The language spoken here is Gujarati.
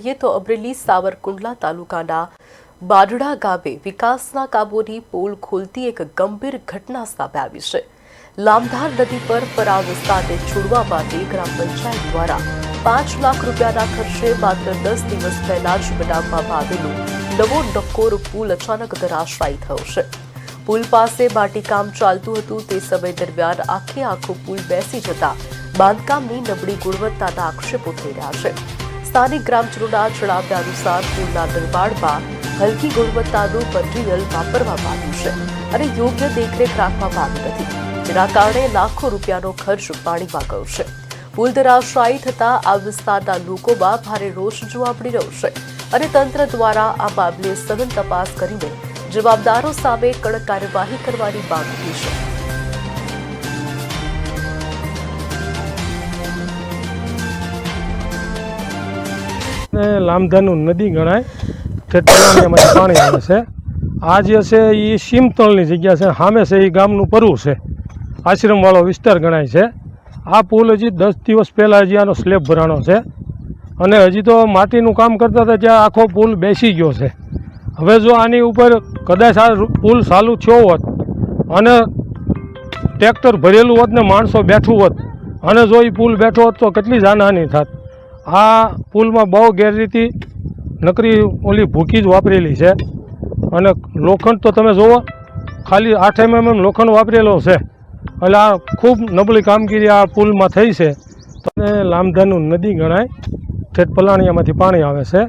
કરીએ તો અમરેલી સાવરકુંડલા તાલુકાના બારડા ગામે વિકાસના કામોની પોલ ખોલતી એક ગંભીર ઘટના સામે આવી છે। લામધાર નદી પર પરા વિસ્તારને છોડવા માટે ગ્રામ પંચાયત દ્વારા 5 લાખ રૂપિયાના ખર્ચે માત્ર 10 દિવસ પહેલા જ બનાવવામાં આવેલો નવો નક્કોર પુલ અચાનક ધરાશાયી થયો છે। પુલ પાસે માટીકામ ચાલતું હતું તે સમય દરમિયાન આખો પુલ બેસી જતા બાંધકામની નબળી ગુણવત્તાના આક્ષેપો થઈ રહ્યા છે। સ્થાનિક ગ્રામજનોના જણાવ્યા અનુસાર પુલના નિર્માણમાં હલકી ગુણવત્તાનું મટીરીયલ વાપરવામાં આવ્યું છે અને યોગ્ય દેખરેખ રાખવામાં આવી નથી, જેના કારણે લાખો રૂપિયાનો ખર્ચ પાણીમાં ગયો છે। પુલ ધરાશાયી થતા આ વિસ્તારના લોકોમાં ભારે રોષ જોવા મળી રહ્યો છે અને તંત્ર દ્વારા આ મામલે સઘન તપાસ કરીને જવાબદારો સામે કડક કાર્યવાહી કરવાની માંગ ઉઠી છે। લામધાનું નદી ગણાય ઠેઠ પાણી આવે છે। આ જે છે એ સીમતળની જગ્યા છે, સામે છે એ ગામનું પરવું છે, આશ્રમવાળો વિસ્તાર ગણાય છે। આ પુલ હજી 10 દિવસ પહેલાં હજી આનો સ્લેબ ભરાણો છે અને હજી તો માટીનું કામ કરતા હતા ત્યાં આખો પુલ બેસી ગયો છે। હવે જો આની ઉપર કદાચ આ પુલ ચાલુ થયો હોત અને ટ્રેક્ટર ભરેલું હોત ને માણસો બેઠું હોત અને જો એ પુલ બેઠો હોત તો કેટલી જાનહાની થાત। આ પુલમાં બહુ ગેરરીતિ નકરી ઓલી ભૂકી જ વાપરેલી છે અને લોખંડ તો તમે જુઓ ખાલી 8 mm લોખંડ વાપરેલો છે, એટલે આ ખૂબ નબળી કામગીરી આ પુલમાં થઈ છે। અને લામધાનું નદી ગણાય, ઠેઠ પલાણિયામાંથી પાણી આવે છે।